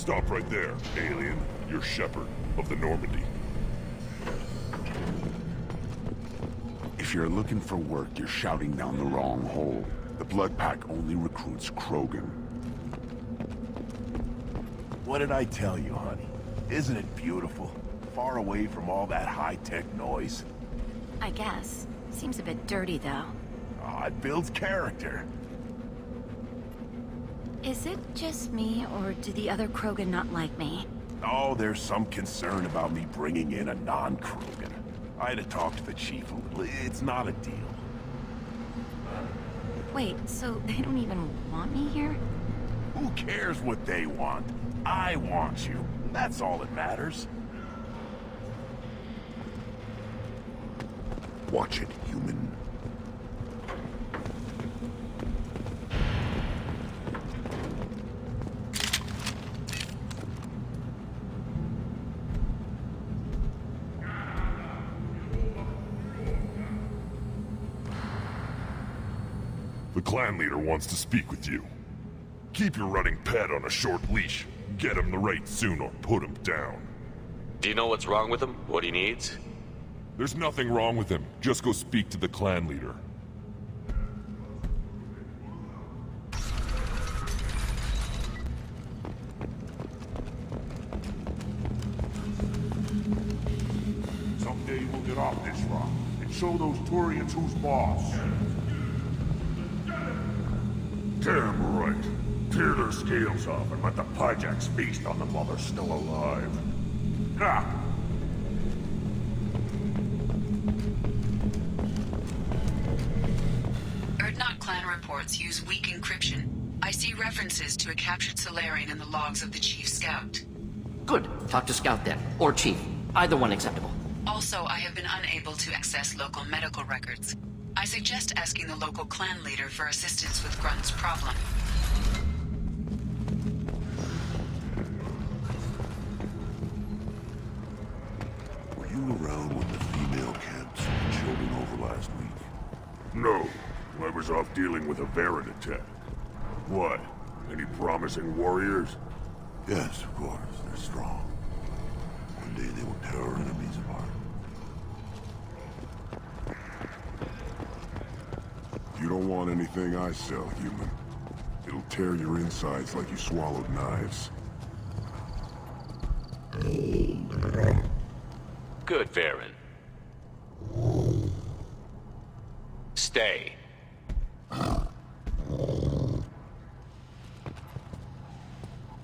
Stop right there, alien. You're Shepherd of the Normandy. If you're looking for work, you're shouting down the wrong hole. The Blood Pack only recruits Krogan. What did I tell you, honey? Isn't it beautiful? Far away from all that high-tech noise. I guess. Seems a bit dirty, though. Oh, it builds character. Is it just me, or do the other Krogan not like me? Oh, there's some concern about me bringing in a non-Krogan. I had to talk to the chief a little. It's not a deal. Wait, so they don't even want me here? Who cares what they want? I want you. That's all that matters. Watch it, human. The clan leader wants to speak with you. Keep your running pet on a short leash. Get him the right soon or put him down. Do you know what's wrong with him? What he needs? There's nothing wrong with him. Just go speak to the clan leader. Someday we'll get off this rock and show those Turians who's boss. Damn right. Tear their scales off and let the Pyjaks feast on them while they're still alive. Ha! Erdnot clan reports use weak encryption. I see references to a captured Solarian in the logs of the Chief Scout. Good. Talk to Scout then. Or Chief. Either one acceptable. Also, I have been unable to access local medical records. I suggest asking the local clan leader for assistance with Grunt's problem. Were you around when the female camps and children over last week? No. I was off dealing with a Varren attack. What? Any promising warriors? Yes, of course. They're strong. One day they will tear our enemies apart. You don't want anything I sell, human. It'll tear your insides like you swallowed knives. Good, Varren. Stay.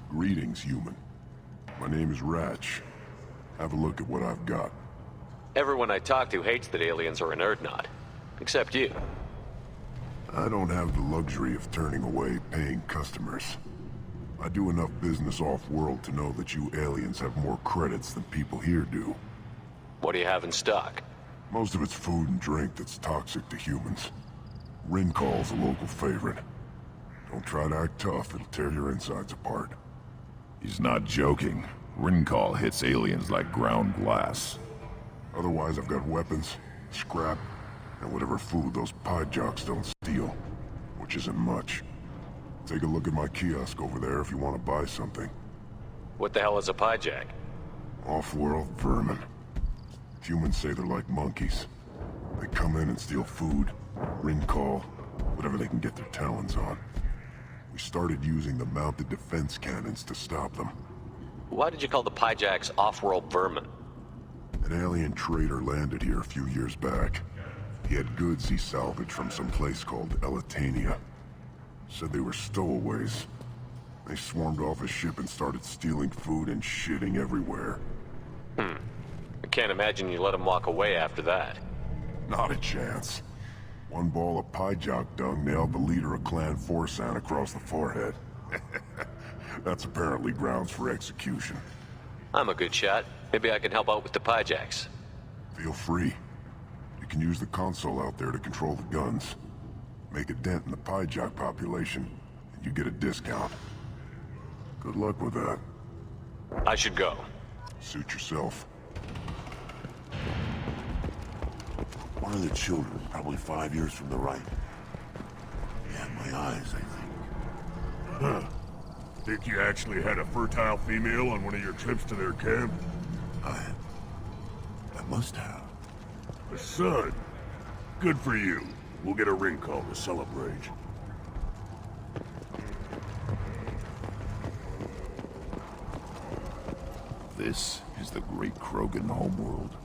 Greetings, human. My name is Ratch. Have a look at what I've got. Everyone I talk to hates that aliens are an Erdnot. Except you. I don't have the luxury of turning away paying customers. I do enough business off-world to know that you aliens have more credits than people here do. What do you have in stock? Most of it's food and drink that's toxic to humans. Rincall's a local favorite. Don't try to act tough, it'll tear your insides apart. He's not joking. Rincall hits aliens like ground glass. Otherwise, I've got weapons, scrap, and whatever food those Pyjaks don't steal. Which isn't much. Take a look at my kiosk over there if you want to buy something. What the hell is a Pyjak? Off-world vermin. Humans say they're like monkeys. They come in and steal food, Rincall, whatever they can get their talons on. We started using the mounted defense cannons to stop them. Why did you call the Pyjaks off-world vermin? An alien trader landed here a few years back. He had goods he salvaged from some place called Elitania. Said they were stowaways. They swarmed off his ship and started stealing food and shitting everywhere. I can't imagine you let him walk away after that. Not a chance. One ball of Pyjak dung nailed the leader of Clan Forsan across the forehead. That's apparently grounds for execution. I'm a good shot. Maybe I can help out with the Pyjaks. Feel free. You can use the console out there to control the guns. Make a dent in the Pyjak population, and you get a discount. Good luck with that. I should go. Suit yourself. One of the children, probably 5 years from the right. Yeah, my eyes, I think. Huh. Think you actually had a fertile female on one of your trips to their camp? I must have. A son. Good for you. We'll get a ring call to celebrate. This is the great Krogan homeworld.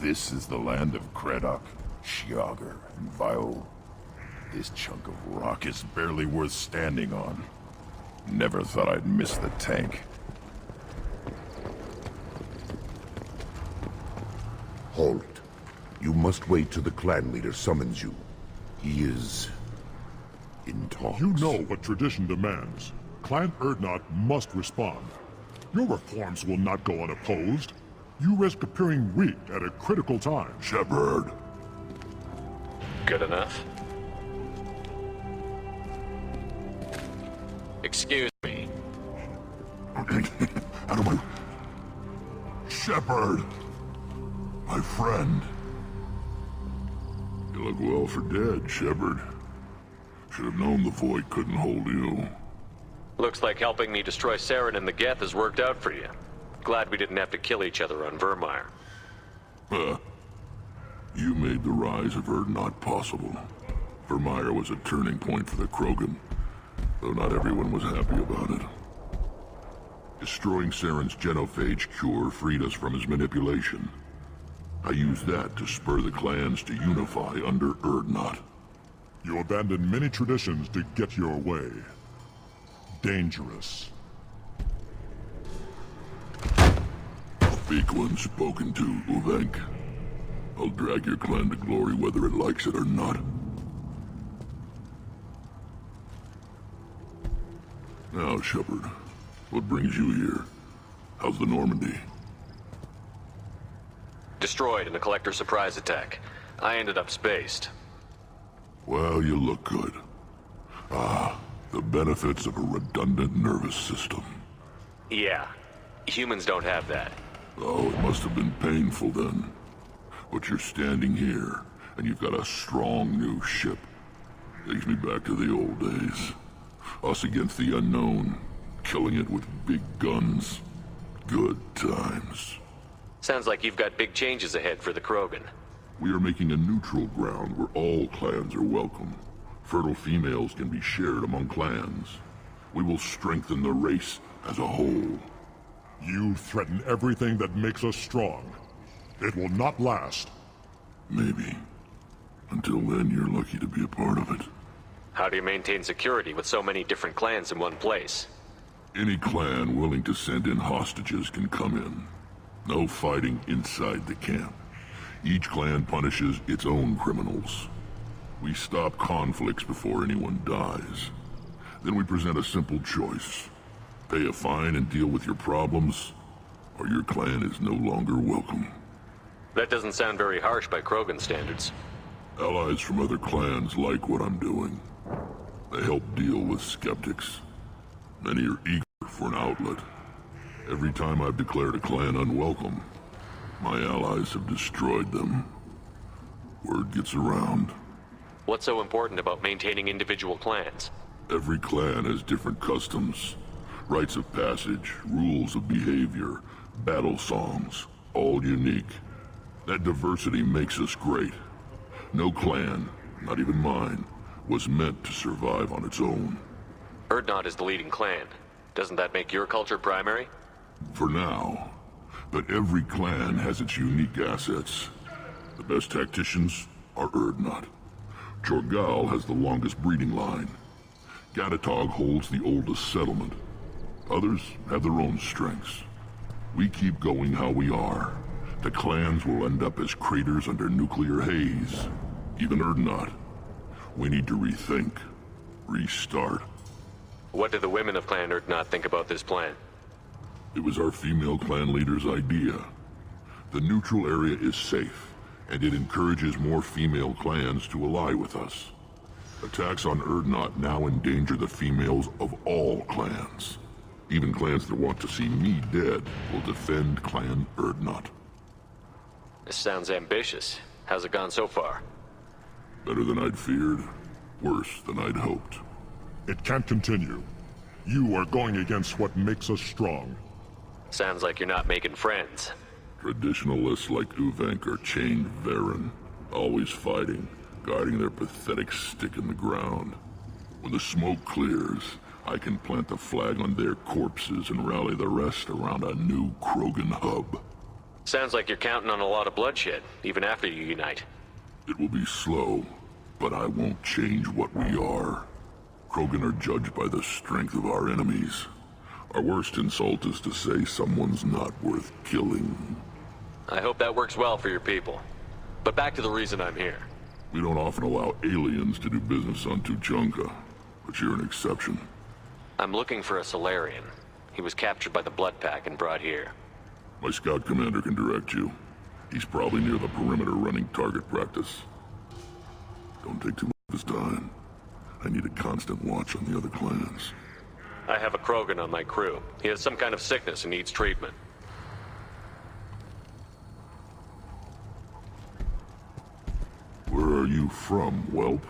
This is the land of Kredok, Shiagar, and Viol. This chunk of rock is barely worth standing on. Never thought I'd miss the tank. Halt. You must wait till the clan leader summons you. He is... in talks. You know what tradition demands. Clan Urdnot must respond. Your reforms will not go unopposed. You risk appearing weak at a critical time. Shepard. Good enough. Excuse me. Out of my... Shepard. My friend. You look well for dead, Shepard. Should have known the Void couldn't hold you. Looks like helping me destroy Saren and the Geth has worked out for you. Glad we didn't have to kill each other on Vermeer. You made the rise of Urdnot possible. Vermeer was a turning point for the Krogan, though not everyone was happy about it. Destroying Saren's genophage cure freed us from his manipulation. I used that to spur the clans to unify under Urdnot. You abandoned many traditions to get your way. Dangerous. Weak one spoken to, Uvenk. I'll drag your clan to glory whether it likes it or not. Now, Shepard, what brings you here? How's the Normandy? Destroyed in a collector surprise attack. I ended up spaced. Well, you look good. Ah, the benefits of a redundant nervous system. Yeah. Humans don't have that. Oh, it must have been painful then. But you're standing here, and you've got a strong new ship. Takes me back to the old days. Us against the unknown, killing it with big guns. Good times. Sounds like you've got big changes ahead for the Krogan. We are making a neutral ground where all clans are welcome. Fertile females can be shared among clans. We will strengthen the race as a whole. You threaten everything that makes us strong. It will not last. Maybe. Until then, you're lucky to be a part of it. How do you maintain security with so many different clans in one place? Any clan willing to send in hostages can come in. No fighting inside the camp. Each clan punishes its own criminals. We stop conflicts before anyone dies. Then we present a simple choice. Pay a fine and deal with your problems, or your clan is no longer welcome. That doesn't sound very harsh by Krogan standards. Allies from other clans like what I'm doing. They help deal with skeptics. Many are eager for an outlet. Every time I've declared a clan unwelcome, my allies have destroyed them. Word gets around. What's so important about maintaining individual clans? Every clan has different customs, rites of passage, rules of behavior, battle songs, all unique. That diversity makes us great. No clan, not even mine, was meant to survive on its own. Urdnot is the leading clan. Doesn't that make your culture primary? For now. But every clan has its unique assets. The best tacticians are Urdnot. Jorgal has the longest breeding line. Gatatog holds the oldest settlement. Others have their own strengths. We keep going how we are. The clans will end up as craters under nuclear haze. Even Urdnot. We need to rethink. Restart. What do the women of Clan Urdnot think about this plan? It was our female clan leader's idea. The neutral area is safe, and it encourages more female clans to ally with us. Attacks on Urdnot now endanger the females of all clans. Even clans that want to see me dead will defend Clan Urdnot. This sounds ambitious. How's it gone so far? Better than I'd feared. Worse than I'd hoped. It can't continue. You are going against what makes us strong. Sounds like you're not making friends. Traditionalists like Uvenk are chained Varen, always fighting, guarding their pathetic stick in the ground. When the smoke clears, I can plant the flag on their corpses and rally the rest around a new Krogan hub. Sounds like you're counting on a lot of bloodshed, even after you unite. It will be slow, but I won't change what we are. Krogan are judged by the strength of our enemies. Our worst insult is to say someone's not worth killing. I hope that works well for your people. But back to the reason I'm here. We don't often allow aliens to do business on Tuchanka, but you're an exception. I'm looking for a Solarian. He was captured by the Blood Pack and brought here. My scout commander can direct you. He's probably near the perimeter running target practice. Don't take too much of his time. I need a constant watch on the other clans. I have a Krogan on my crew. He has some kind of sickness and needs treatment. Where are you from, whelp?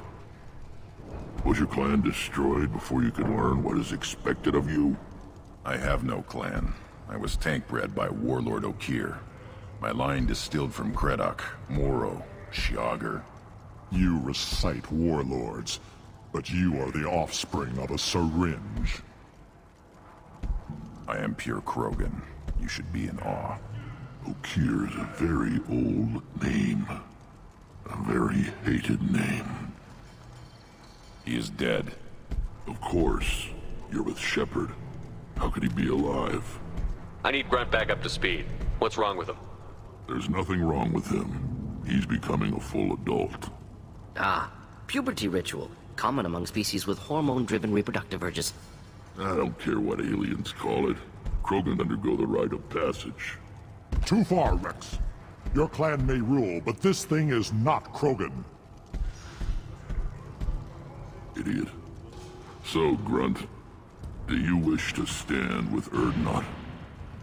Was your clan destroyed before you could learn what is expected of you? I have no clan. I was tank bred by Warlord Okir. My line distilled from Kredok, Moro, Shiagar. You recite warlords, but you are the offspring of a syringe. I am pure Krogan. You should be in awe. Okir is a very old name. A very hated name. He is dead. Of course. You're with Shepard. How could he be alive? I need Grunt back up to speed. What's wrong with him? There's nothing wrong with him. He's becoming a full adult. Ah, puberty ritual. Common among species with hormone-driven reproductive urges. I don't care what aliens call it. Krogan undergo the rite of passage. Too far, Rex. Your clan may rule, but this thing is not Krogan. Idiot. So, Grunt, do you wish to stand with Erdnot?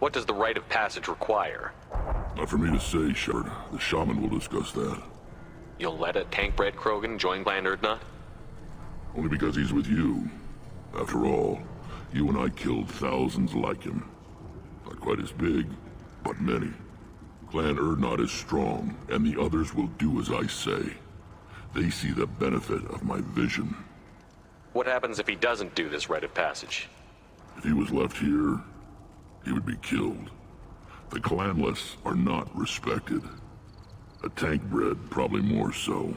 What does the rite of passage require? Not for me to say, Shepard. The shaman will discuss that. You'll let a tank-bred Krogan join Clan Erdnot? Only because he's with you. After all, you and I killed thousands like him. Not quite as big, but many. Clan Erdnot is strong, and the others will do as I say. They see the benefit of my vision. What happens if he doesn't do this rite of passage? If he was left here, he would be killed. The clanless are not respected. A tank bred, probably more so.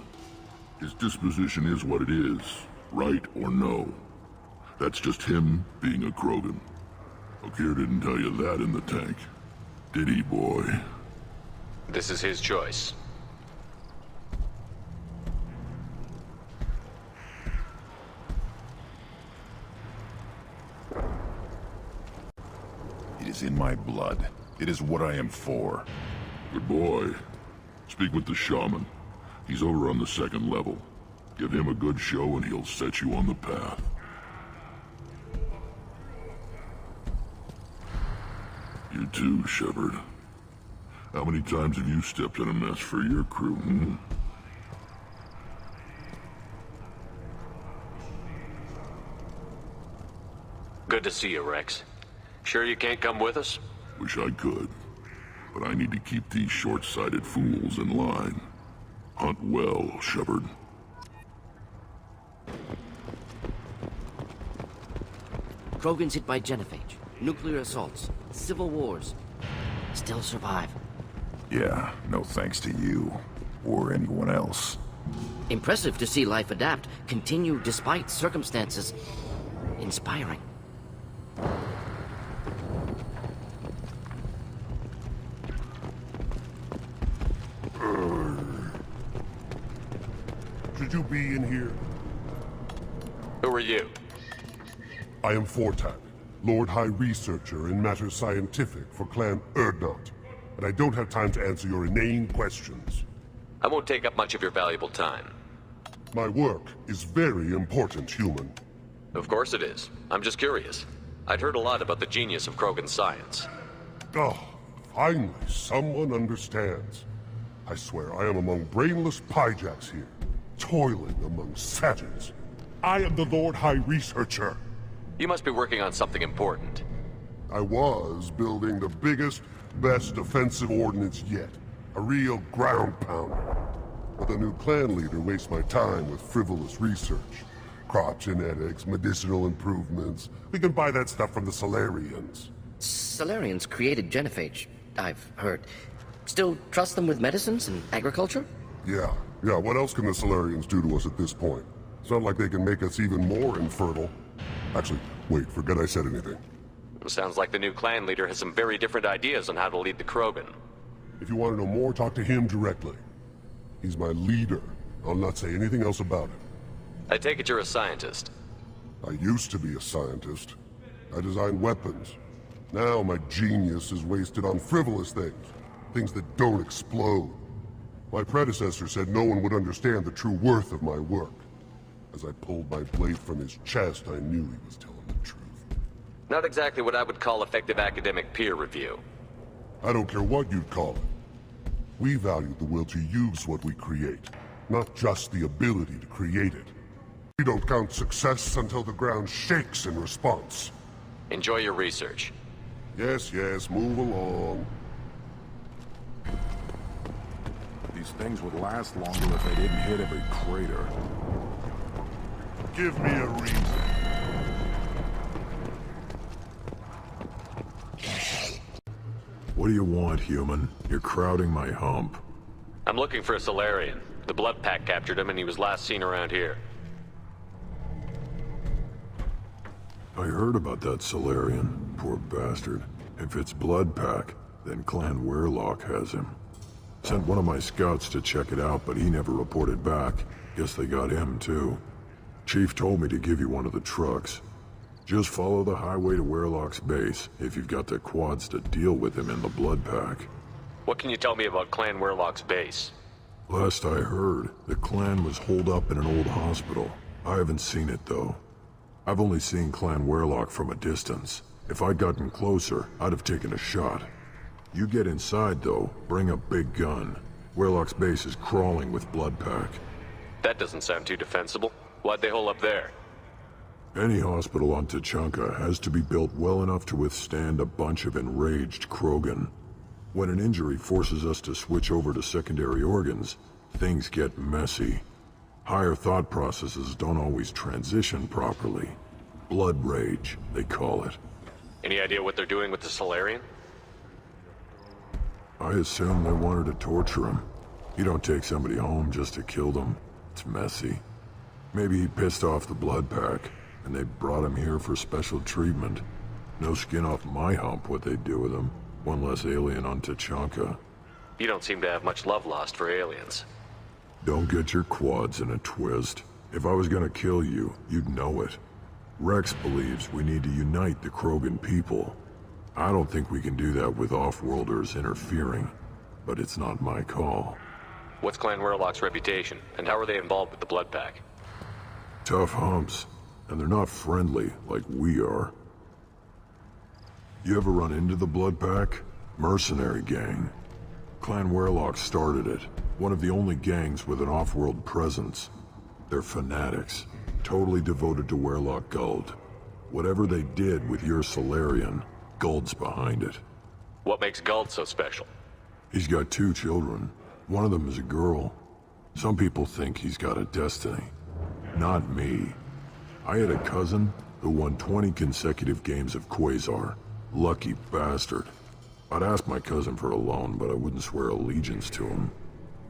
His disposition is what it is, right or no. That's just him being a Krogan. Okir didn't tell you that in the tank, did he, boy? This is his choice. It is in my blood. It is what I am for. Good boy. Speak with the shaman. He's over on the second level. Give him a good show and he'll set you on the path. You too, Shepard. How many times have you stepped in a mess for your crew, hmm? Good to see you, Rex. Sure you can't come with us? Wish I could. But I need to keep these short-sighted fools in line. Hunt well, Shepard. Krogans hit by genophage, nuclear assaults, civil wars. Still survive. Yeah, no thanks to you. Or anyone else. Impressive to see life adapt, continue despite circumstances. Inspiring. Should you be in here? Who are you? I am Fortak, Lord High Researcher in matters scientific for Clan Erdnot, and I don't have time to answer your inane questions. I won't take up much of your valuable time. My work is very important, human. Of course it is. I'm just curious. I'd heard a lot about the genius of Krogan science. Oh, finally, someone understands. I swear I am among brainless pyjacks here, toiling among savages. I am the Lord High Researcher. You must be working on something important. I was building the biggest, best offensive ordnance yet. A real ground pounder. But the new clan leader wastes my time with frivolous research. Crop genetics, medicinal improvements. We can buy that stuff from the Solarians. Solarians created genophage, I've heard. Still trust them with medicines and agriculture? Yeah, what else can the Solarians do to us at this point? It's not like they can make us even more infertile. Actually, wait, forget I said anything. Sounds like the new clan leader has some very different ideas on how to lead the Krogan. If you want to know more, talk to him directly. He's my leader. I'll not say anything else about it. I take it you're a scientist. I used to be a scientist. I designed weapons. Now my genius is wasted on frivolous things. Things that don't explode. My predecessor said no one would understand the true worth of my work. As I pulled my blade from his chest, I knew he was telling the truth. Not exactly what I would call effective academic peer review. I don't care what you'd call it. We value the will to use what we create, not just the ability to create it. We don't count success until the ground shakes in response. Enjoy your research. Yes, move along. These things would last longer if they didn't hit every crater. Give me a reason. What do you want, human? You're crowding my hump. I'm looking for a Solarian. The Blood Pack captured him and he was last seen around here. I heard about that Solarian. Poor bastard. If it's Blood Pack, then Clan Weirlock has him. Sent one of my scouts to check it out, but he never reported back. Guess they got him, too. Chief told me to give you one of the trucks. Just follow the highway to Weirlock's base, if you've got the quads to deal with him in the Blood Pack. What can you tell me about Clan Weirlock's base? Last I heard, the clan was holed up in an old hospital. I haven't seen it, though. I've only seen Clan Weirlock from a distance. If I'd gotten closer, I'd have taken a shot. You get inside, though, bring a big gun. Weirlock's base is crawling with Blood Pack. That doesn't sound too defensible. Why'd they hole up there? Any hospital on Tuchanka has to be built well enough to withstand a bunch of enraged Krogan. When an injury forces us to switch over to secondary organs, things get messy. Higher thought processes don't always transition properly. Blood rage, they call it. Any idea what they're doing with the Solarian? I assume they wanted to torture him. You don't take somebody home just to kill them. It's messy. Maybe he pissed off the Blood Pack, and they brought him here for special treatment. No skin off my hump what they'd do with him. One less alien on Tuchanka. You don't seem to have much love lost for aliens. Don't get your quads in a twist. If I was gonna kill you, you'd know it. Rex believes we need to unite the Krogan people. I don't think we can do that with off-worlders interfering, but it's not my call. What's Clan Weirlock's reputation, and how are they involved with the Blood Pack? Tough humps, and they're not friendly like we are. You ever run into the Blood Pack? Mercenary gang. Clan Weirlock started it, one of the only gangs with an off-world presence. They're fanatics, totally devoted to Weirlock Guld. Whatever they did with your Solarian, Guld's behind it. What makes Guld so special? He's got 2 children. One of them is a girl. Some people think he's got a destiny. Not me. I had a cousin who won 20 consecutive games of Quasar. Lucky bastard. I'd ask my cousin for a loan, but I wouldn't swear allegiance to him.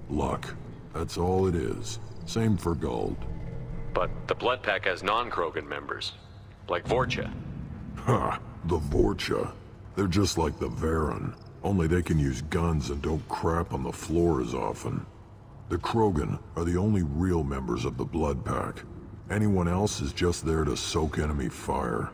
Luck. That's all it is. Same for Guld. But the Blood Pack has non-Krogan members, like Vorcha. Ha! The Vorcha. They're just like the Varen, only they can use guns and don't crap on the floor as often. The Krogan are the only real members of the Blood Pack. Anyone else is just there to soak enemy fire.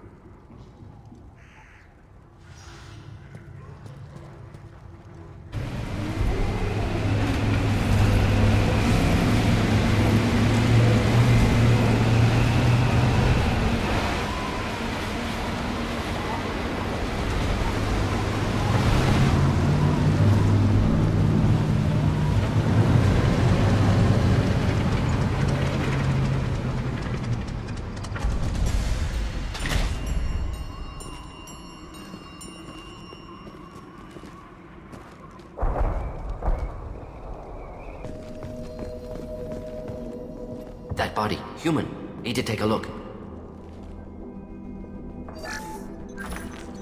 That body, human. Need to take a look.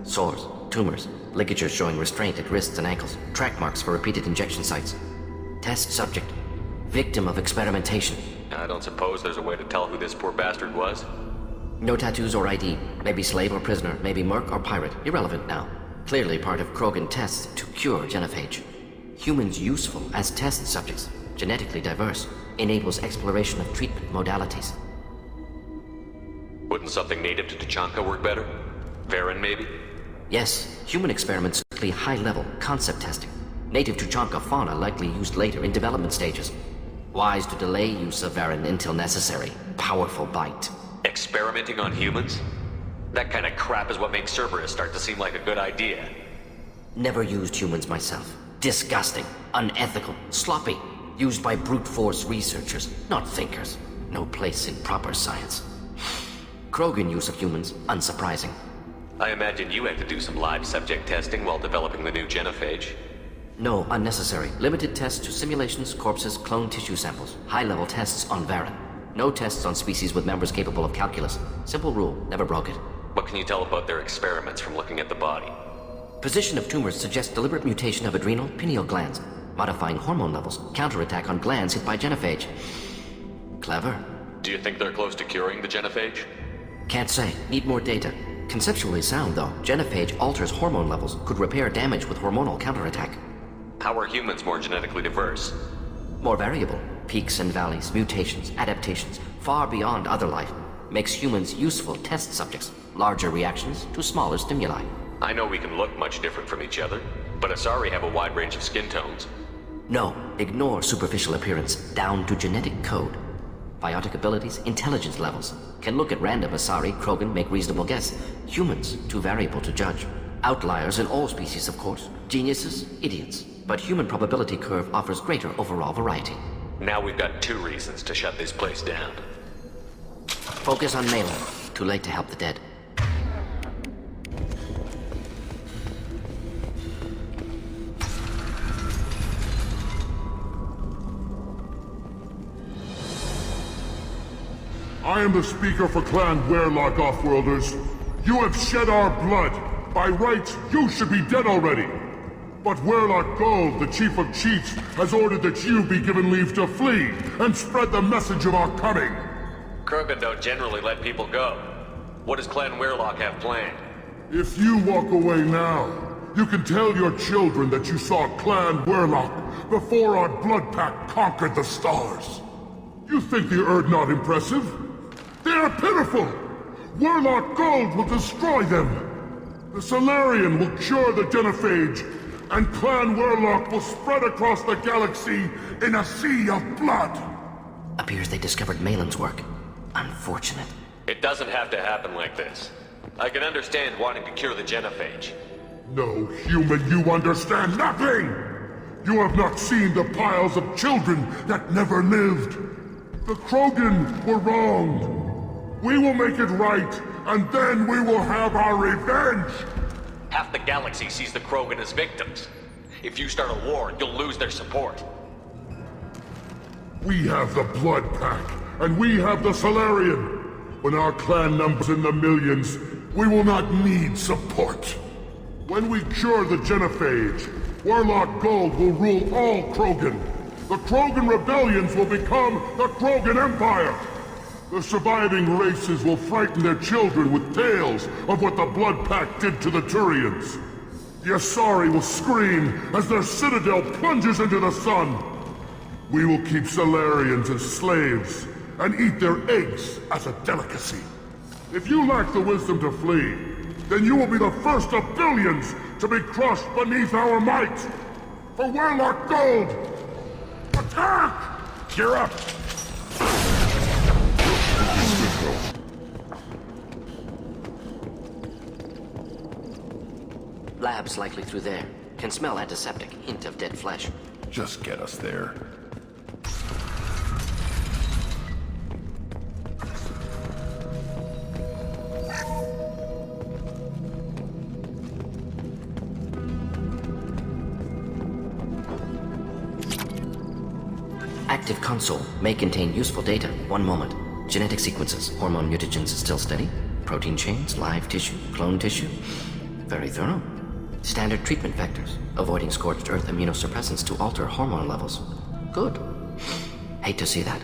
Sores, tumors, ligatures showing restraint at wrists and ankles, track marks for repeated injection sites. Test subject. Victim of experimentation. I don't suppose there's a way to tell who this poor bastard was? No tattoos or ID. Maybe slave or prisoner, maybe merc or pirate. Irrelevant now. Clearly part of Krogan tests to cure genophage. Humans useful as test subjects. Genetically diverse. Enables exploration of treatment modalities. Wouldn't something native to Tuchanka work better? Varen, maybe? Yes, human experiments strictly high-level concept testing. Native Tuchanka fauna likely used later in development stages. Wise to delay use of Varen until necessary. Powerful bite. Experimenting on humans? That kind of crap is what makes Cerberus start to seem like a good idea. Never used humans myself. Disgusting, unethical, sloppy. Used by brute force researchers, not thinkers. No place in proper science. Krogan use of humans, unsurprising. I imagine you had to do some live subject testing while developing the new genophage. No, unnecessary. Limited tests to simulations, corpses, cloned tissue samples. High-level tests on Varen. No tests on species with members capable of calculus. Simple rule, never broke it. What can you tell about their experiments from looking at the body? Position of tumors suggests deliberate mutation of adrenal, pineal glands. Modifying hormone levels. Counterattack on glands hit by genophage. Clever. Do you think they're close to curing the genophage? Can't say. Need more data. Conceptually sound, though. Genophage alters hormone levels. Could repair damage with hormonal counterattack. How are humans more genetically diverse? More variable. Peaks and valleys, mutations, adaptations, far beyond other life. Makes humans useful test subjects. Larger reactions to smaller stimuli. I know we can look much different from each other, but Asari have a wide range of skin tones. No, ignore superficial appearance, down to genetic code. Biotic abilities, intelligence levels. Can look at random Asari, Krogan, make reasonable guess. Humans, too variable to judge. Outliers in all species, of course. Geniuses, idiots. But human probability curve offers greater overall variety. Now we've got 2 reasons to shut this place down. Focus on Malin. Too late to help the dead. I am the speaker for Clan Werlock, Offworlders. You have shed our blood. By rights, you should be dead already. But Werlock Gold, the Chief of Chiefs, has ordered that you be given leave to flee and spread the message of our coming. Krogan don't generally let people go. What does Clan Werlock have planned? If you walk away now, you can tell your children that you saw Clan Werlock before our blood pact conquered the stars. You think the Erd not impressive? They are pitiful! Werlock Gold will destroy them! The Solarian will cure the genophage, and Clan Werlock will spread across the galaxy in a sea of blood! Appears they discovered Malin's work. Unfortunate. It doesn't have to happen like this. I can understand wanting to cure the genophage. No, human, you understand nothing! You have not seen the piles of children that never lived. The Krogan were wronged. We will make it right, and then we will have our revenge! Half the galaxy sees the Krogan as victims. If you start a war, you'll lose their support. We have the Blood Pack, and we have the Solarian. When our clan numbers in the millions, we will not need support. When we cure the genophage, Werlock Gold will rule all Krogan. The Krogan rebellions will become the Krogan Empire. The surviving races will frighten their children with tales of what the Blood Pact did to the Turians. The Asari will scream as their citadel plunges into the sun. We will keep Solarians as slaves and eat their eggs as a delicacy. If you lack the wisdom to flee, then you will be the first of billions to be crushed beneath our might. For Werlock Gold, attack! Gear up! Lab's likely through there. Can smell antiseptic, hint of dead flesh. Just get us there. Active console may contain useful data. One moment. Genetic sequences, hormone mutagens still steady. Protein chains, live tissue, clone tissue. Very thorough. Standard treatment vectors, avoiding scorched earth immunosuppressants to alter hormone levels. Good. Hate to see that.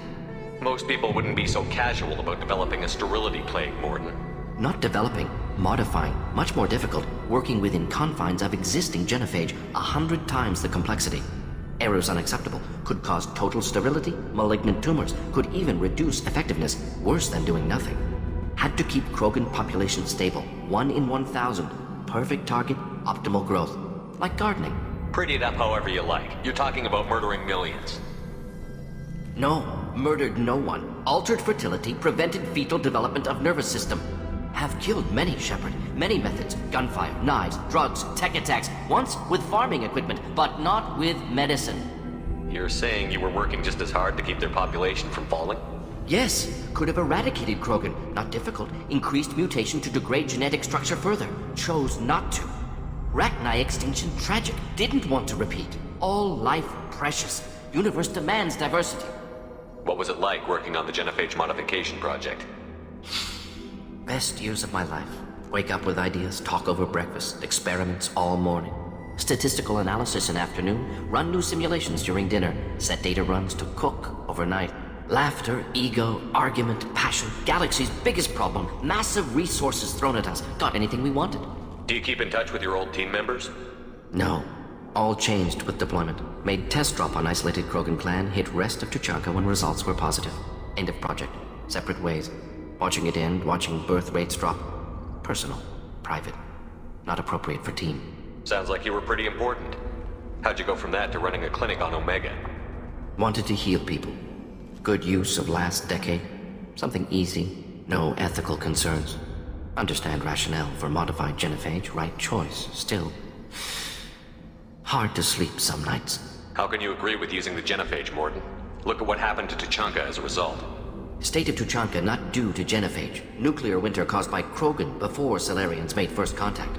Most people wouldn't be so casual about developing a sterility plague, Mordin. Not developing, modifying, much more difficult, working within confines of existing genophage, 100 times the complexity. Errors unacceptable, could cause total sterility, malignant tumors, could even reduce effectiveness, worse than doing nothing. Had to keep Krogan population stable, 1 in 1,000, perfect target, optimal growth. Like gardening. Pretty it up however you like. You're talking about murdering millions. No, murdered no one. Altered fertility, prevented fetal development of nervous system. Have killed many, Shepard. Many methods. Gunfire, knives, drugs, tech attacks. Once with farming equipment, but not with medicine. You're saying you were working just as hard to keep their population from falling? Yes, could have eradicated Krogan. Not difficult. Increased mutation to degrade genetic structure further. Chose not to. Rachni extinction tragic. Didn't want to repeat. All life precious. Universe demands diversity. What was it like working on the genophage modification project? Best years of my life. Wake up with ideas, talk over breakfast, experiments all morning. Statistical analysis in afternoon, run new simulations during dinner, set data runs to cook overnight. Laughter, ego, argument, passion, galaxy's biggest problem, massive resources thrown at us. Got anything we wanted. Do you keep in touch with your old team members? No. All changed with deployment. Made test drop on isolated Krogan clan, hit rest of Tuchanka when results were positive. End of project. Separate ways. Watching it end, watching birth rates drop. Personal. Private. Not appropriate for team. Sounds like you were pretty important. How'd you go from that to running a clinic on Omega? Wanted to heal people. Good use of last decade. Something easy. No ethical concerns. Understand rationale for modified genophage. Right choice. Still. Hard to sleep some nights. How can you agree with using the genophage, Mordin? Look at what happened to Tuchanka as a result. State of Tuchanka not due to genophage. Nuclear winter caused by Krogan before Salarians made first contact.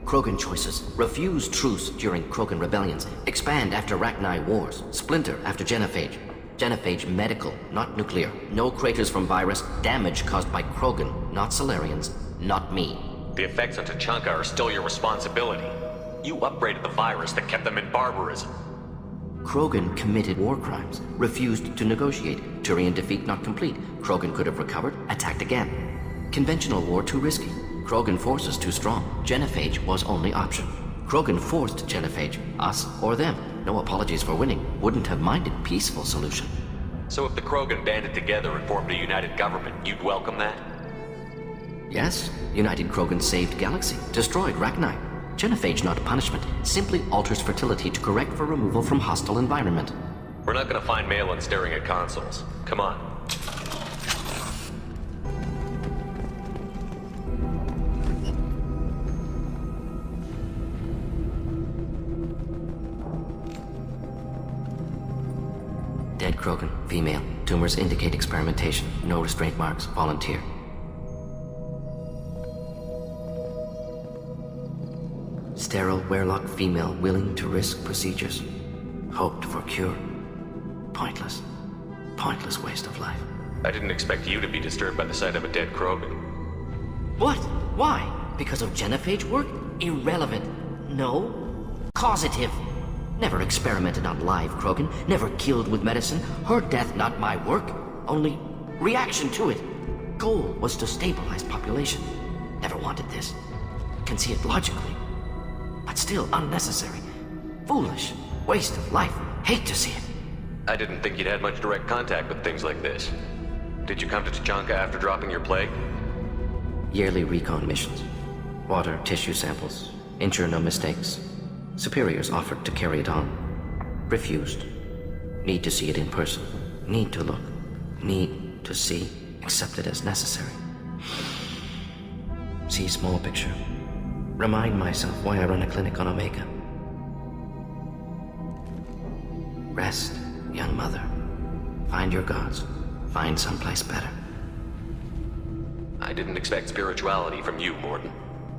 Krogan choices. Refuse truce during Krogan rebellions. Expand after Rachni wars. Splinter after genophage. Genophage medical, not nuclear. No craters from virus. Damage caused by Krogan, not Salarians, not me. The effects on Tuchanka are still your responsibility. You upgraded the virus that kept them in barbarism. Krogan committed war crimes, refused to negotiate. Turian defeat not complete. Krogan could have recovered, attacked again. Conventional war too risky. Krogan forces too strong. Genophage was only option. Krogan forced genophage, us or them. No apologies for winning. Wouldn't have minded peaceful solution. So if the Krogan banded together and formed a united government, you'd welcome that? Yes, United Krogan saved Galaxy, destroyed Rachni. Genophage not punishment, simply alters fertility to correct for removal from hostile environment. We're not gonna find Malin staring at consoles. Come on. Dead Krogan, female. Tumors indicate experimentation. No restraint marks. Volunteer. Sterile, werelock female willing to risk procedures. Hoped for cure. Pointless. Pointless waste of life. I didn't expect you to be disturbed by the sight of a dead Krogan. What? Why? Because of genophage work? Irrelevant. No. Causative. Never experimented on live Krogan. Never killed with medicine. Her death not my work. Only reaction to it. Goal was to stabilize population. Never wanted this. Can see it logically. But still unnecessary. Foolish. Waste of life. Hate to see it. I didn't think you'd had much direct contact with things like this. Did you come to Tuchanka after dropping your plague? Yearly recon missions. Water, tissue samples. Ensure no mistakes. Superiors offered to carry it on. Refused. Need to see it in person. Need to look. Need to see. Accept it as necessary. See small picture. Remind myself why I run a clinic on Omega. Rest, young mother. Find your gods. Find someplace better. I didn't expect spirituality from you, Mordin.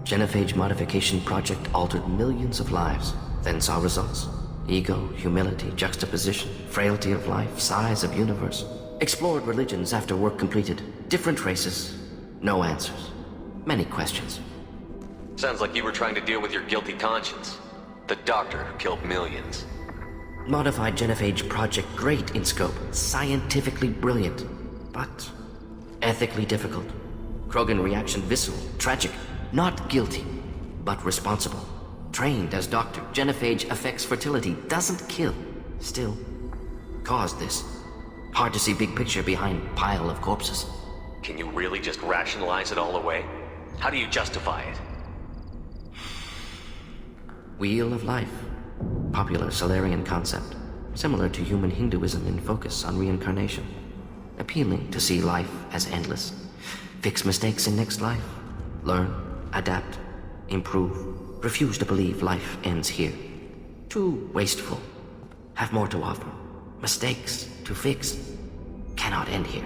Genophage modification project altered millions of lives, then saw results. Ego, humility, juxtaposition, frailty of life, size of universe. Explored religions after work completed. Different races. No answers. Many questions. Sounds like you were trying to deal with your guilty conscience. The doctor who killed millions. Modified genophage project great in scope. Scientifically brilliant. But ethically difficult. Krogan reaction visceral, tragic. Not guilty, but responsible. Trained as doctor, genophage affects fertility, doesn't kill. Still, caused this. Hard to see big picture behind pile of corpses. Can you really just rationalize it all away? How do you justify it? Wheel of life. Popular Solarian concept. Similar to human Hinduism in focus on reincarnation. Appealing to see life as endless. Fix mistakes in next life. Learn, adapt, improve. Refuse to believe life ends here. Too wasteful. Have more to offer. Mistakes to fix. Cannot end here.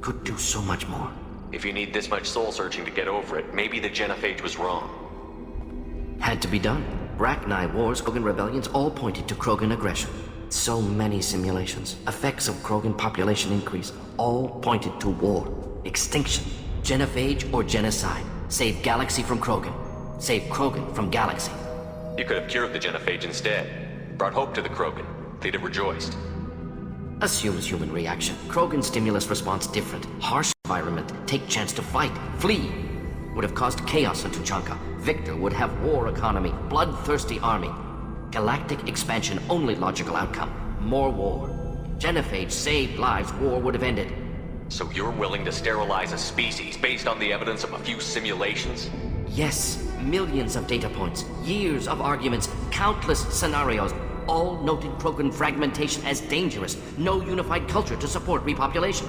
Could do so much more. If you need this much soul searching to get over it, maybe the genophage was wrong. Had to be done. Rachni wars, Krogan rebellions, all pointed to Krogan aggression. So many simulations. Effects of Krogan population increase. All pointed to war. Extinction. Genophage or genocide. Save galaxy from Krogan. Save Krogan from galaxy. You could have cured the genophage instead. Brought hope to the Krogan. They'd have rejoiced. Assumes human reaction. Krogan stimulus response different. Harsh environment. Take chance to fight. Flee. Would have caused chaos on Tuchanka. Victor would have war economy. Bloodthirsty army. Galactic expansion only logical outcome. More war. Genophage saved lives. War would have ended. So you're willing to sterilize a species based on the evidence of a few simulations? Yes. Millions of data points. Years of arguments. Countless scenarios. All noted Krogan fragmentation as dangerous. No unified culture to support repopulation.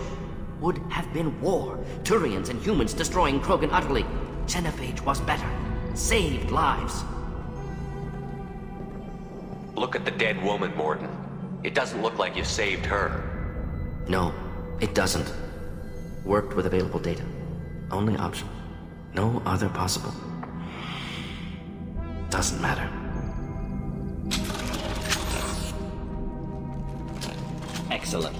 Would have been war. Turians and humans destroying Krogan utterly. Genophage was better. Saved lives. Look at the dead woman, Mordin. It doesn't look like you saved her. No, it doesn't. Worked with available data. Only option. No other possible. Doesn't matter. Excellent.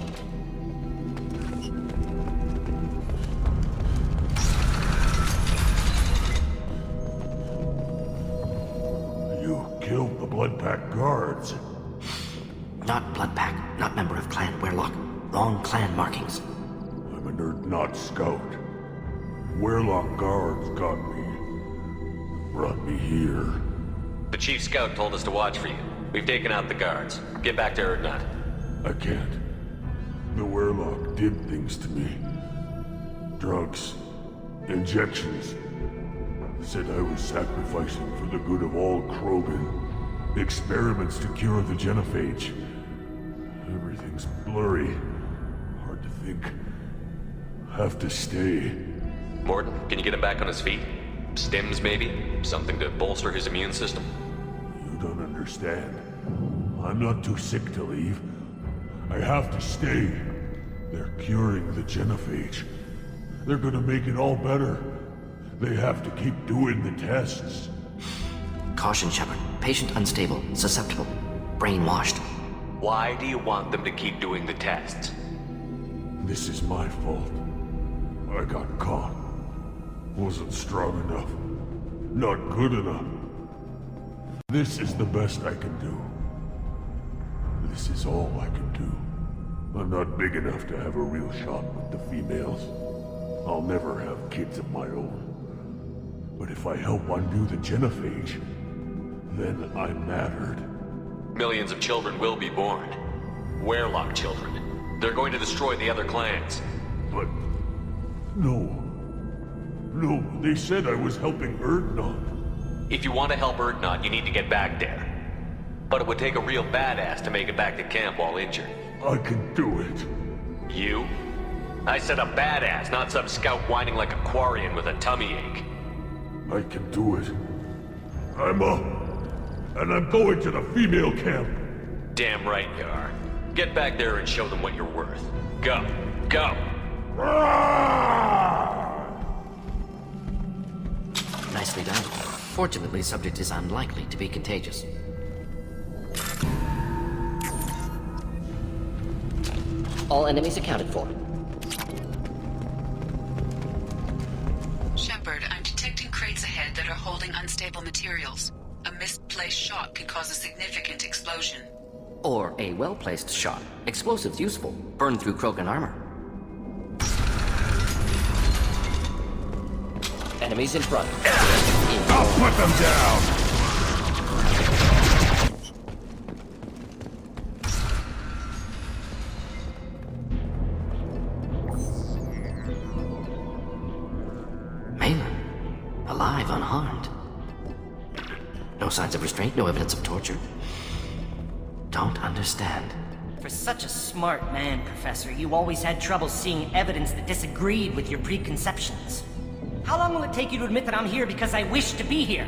You killed the Blood Pack guards. Not Blood Pack, not member of Clan Werlock. Wrong clan markings. I'm a nerd, not scout. Werlock guards got me. Brought me here. The chief scout told us to watch for you. We've taken out the guards. Get back to Erdnot. I can't. The Werlock did things to me. Drugs. Injections. Said I was sacrificing for the good of all Krogan. Experiments to cure the genophage. Everything's blurry. Hard to think. Have to stay. Mordin, can you get him back on his feet? Stims, maybe? Something to bolster his immune system? You don't understand. I'm not too sick to leave. I have to stay. They're curing the genophage. They're gonna make it all better. They have to keep doing the tests. Caution, Shepard. Patient unstable, susceptible, brainwashed. Why do you want them to keep doing the tests? This is my fault. I got caught. Wasn't strong enough. Not good enough. This is the best I can do. This is all I can do. I'm not big enough to have a real shot with the females. I'll never have kids of my own. But if I help undo the genophage, then I'm mattered. Millions of children will be born. Werlock children. They're going to destroy the other clans. But... no. No, they said I was helping Erdnot. If you want to help Erdnot, you need to get back there. But it would take a real badass to make it back to camp while injured. I can do it. You? I said a badass, not some scout whining like a Quarian with a tummy ache. I can do it. I'm up. And I'm going to the female camp. Damn right you are. Get back there and show them what you're worth. Go. Go! Nicely done. Fortunately, subject is unlikely to be contagious. All enemies accounted for. Shepard, I'm detecting crates ahead that are holding unstable materials. A misplaced shot could cause a significant explosion. Or a well-placed shot. Explosives useful. Burn through Krogan armor. Enemies in front. I'll put them down! Malin. Alive, unharmed. No signs of restraint, no evidence of torture. Don't understand. For such a smart man, Professor, you always had trouble seeing evidence that disagreed with your preconceptions. How long will it take you to admit that I'm here because I wish to be here?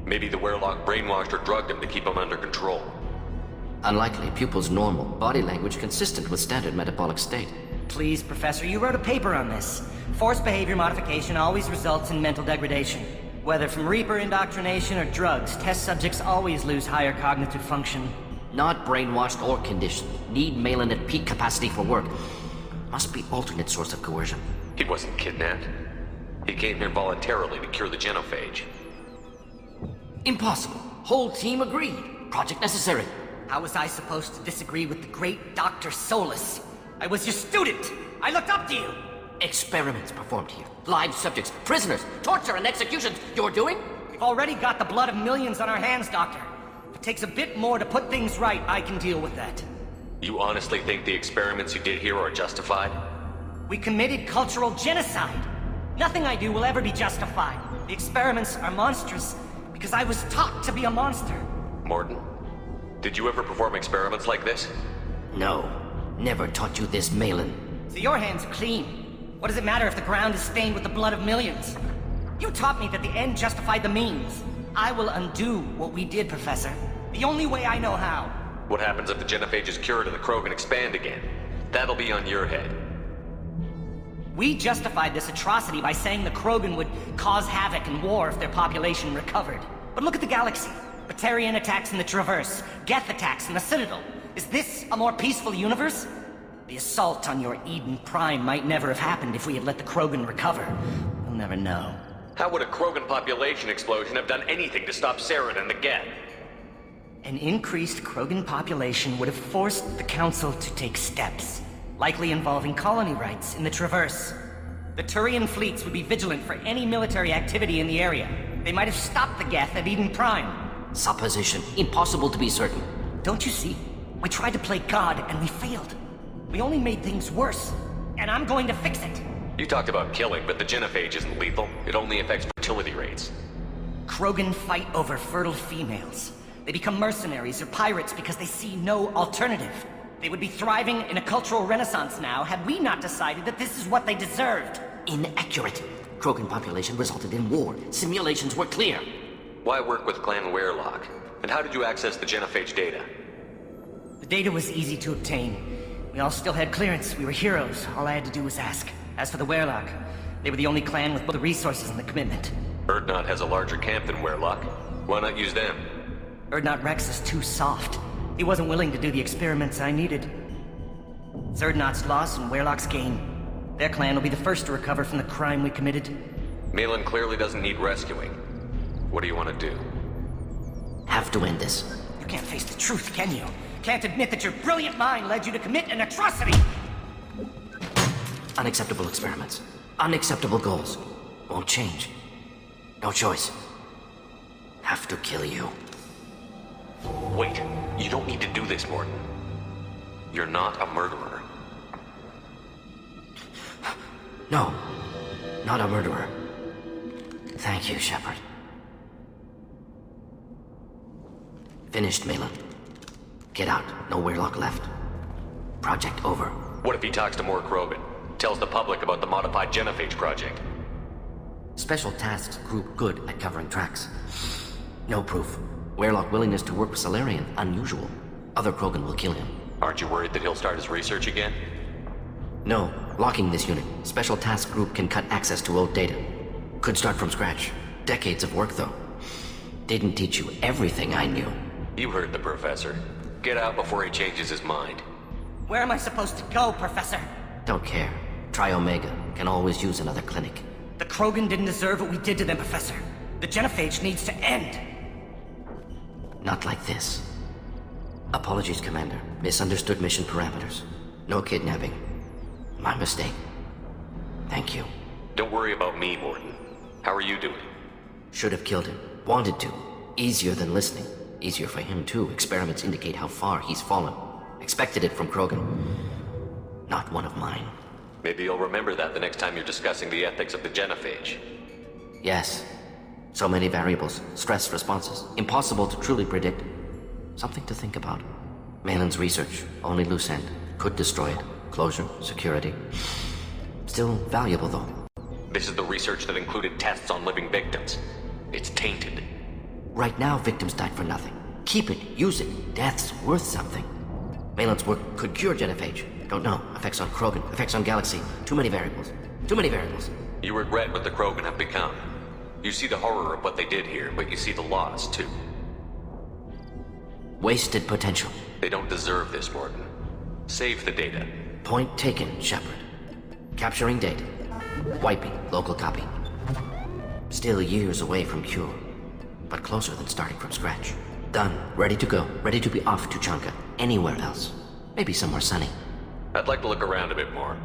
Maybe the Werlock brainwashed or drugged him to keep him under control. Unlikely. Pupil's normal. Body language consistent with standard metabolic state. Please, Professor, you wrote a paper on this. Forced behavior modification always results in mental degradation. Whether from Reaper indoctrination or drugs, test subjects always lose higher cognitive function. Not brainwashed or conditioned. Need Malin at peak capacity for work. Must be alternate source of coercion. He wasn't kidnapped. He came here voluntarily to cure the genophage. Impossible. Whole team agreed. Project necessary. How was I supposed to disagree with the great Dr. Solus? I was your student! I looked up to you! Experiments performed here. Live subjects, prisoners, torture and executions. You're doing? We've already got the blood of millions on our hands, Doctor. If it takes a bit more to put things right, I can deal with that. You honestly think the experiments you did here are justified? We committed cultural genocide. Nothing I do will ever be justified. The experiments are monstrous because I was taught to be a monster. Mordin, did you ever perform experiments like this? No. Never taught you this, Malin. So your hands are clean. What does it matter if the ground is stained with the blood of millions? You taught me that the end justified the means. I will undo what we did, Professor. The only way I know how. What happens if the genophage is cured and the Krogan expand again? That'll be on your head. We justified this atrocity by saying the Krogan would cause havoc and war if their population recovered. But look at the galaxy. Batarian attacks in the Traverse, Geth attacks in the Citadel. Is this a more peaceful universe? The assault on your Eden Prime might never have happened if we had let the Krogan recover. We'll never know. How would a Krogan population explosion have done anything to stop Saren and the Geth? An increased Krogan population would have forced the Council to take steps, likely involving colony rights in the Traverse. The Turian fleets would be vigilant for any military activity in the area. They might have stopped the Geth at Eden Prime. Supposition. Impossible to be certain. Don't you see? We tried to play God and we failed. We only made things worse. And I'm going to fix it. You talked about killing, but the genophage isn't lethal. It only affects fertility rates. Krogan fight over fertile females. They become mercenaries or pirates because they see no alternative. They would be thriving in a cultural renaissance now had we not decided that this is what they deserved. Inaccurate. Krogan population resulted in war. Simulations were clear. Why work with Clan Werlock? And how did you access the genophage data? The data was easy to obtain. We all still had clearance. We were heroes. All I had to do was ask. As for the Werlock, they were the only clan with both the resources and the commitment. Urdnot has a larger camp than Werlock. Why not use them? Urdnot Rex is too soft. He wasn't willing to do the experiments I needed. It's Urdnot's loss and Werlock's gain. Their clan will be the first to recover from the crime we committed. Malin clearly doesn't need rescuing. What do you want to do? Have to end this. You can't face the truth, can you? Can't admit that your brilliant mind led you to commit an atrocity! Unacceptable experiments. Unacceptable goals. Won't change. No choice. Have to kill you. Wait, you don't need to do this, Mordin. You're not a murderer. No, not a murderer. Thank you, Shepard. Finished, Malin. Get out. No Werlock left. Project over. What if he talks to more Krogan? Tells the public about the modified genophage project? Special tasks group good at covering tracks. No proof. Werlock willingness to work with Salarian, unusual. Other Krogan will kill him. Aren't you worried that he'll start his research again? No. Locking this unit. Special task group can cut access to old data. Could start from scratch. Decades of work, though. Didn't teach you everything I knew. You heard the professor. Get out before he changes his mind. Where am I supposed to go, Professor? Don't care. Try Omega. Can always use another clinic. The Krogan didn't deserve what we did to them, Professor. The genophage needs to end. Not like this. Apologies, Commander. Misunderstood mission parameters. No kidnapping. My mistake. Thank you. Don't worry about me, Mordin. How are you doing? Should have killed him. Wanted to. Easier than listening. Easier for him, too. Experiments indicate how far he's fallen. Expected it from Krogan. Not one of mine. Maybe you'll remember that the next time you're discussing the ethics of the genophage. Yes. So many variables. Stress responses. Impossible to truly predict. Something to think about. Malin's research. Only loose end. Could destroy it. Closure. Security. Still valuable, though. This is the research that included tests on living victims. It's tainted. Right now, victims died for nothing. Keep it. Use it. Death's worth something. Malin's work could cure genophage. Don't know. Effects on Krogan. Effects on Galaxy. Too many variables. Too many variables. You regret what the Krogan have become. You see the horror of what they did here, but you see the loss, too. Wasted potential. They don't deserve this, Mordin. Save the data. Point taken, Shepard. Capturing data. Wiping local copy. Still years away from cure, but closer than starting from scratch. Done. Ready to go. Ready to be off Tuchanka. Anywhere else. Maybe somewhere sunny. I'd like to look around a bit more.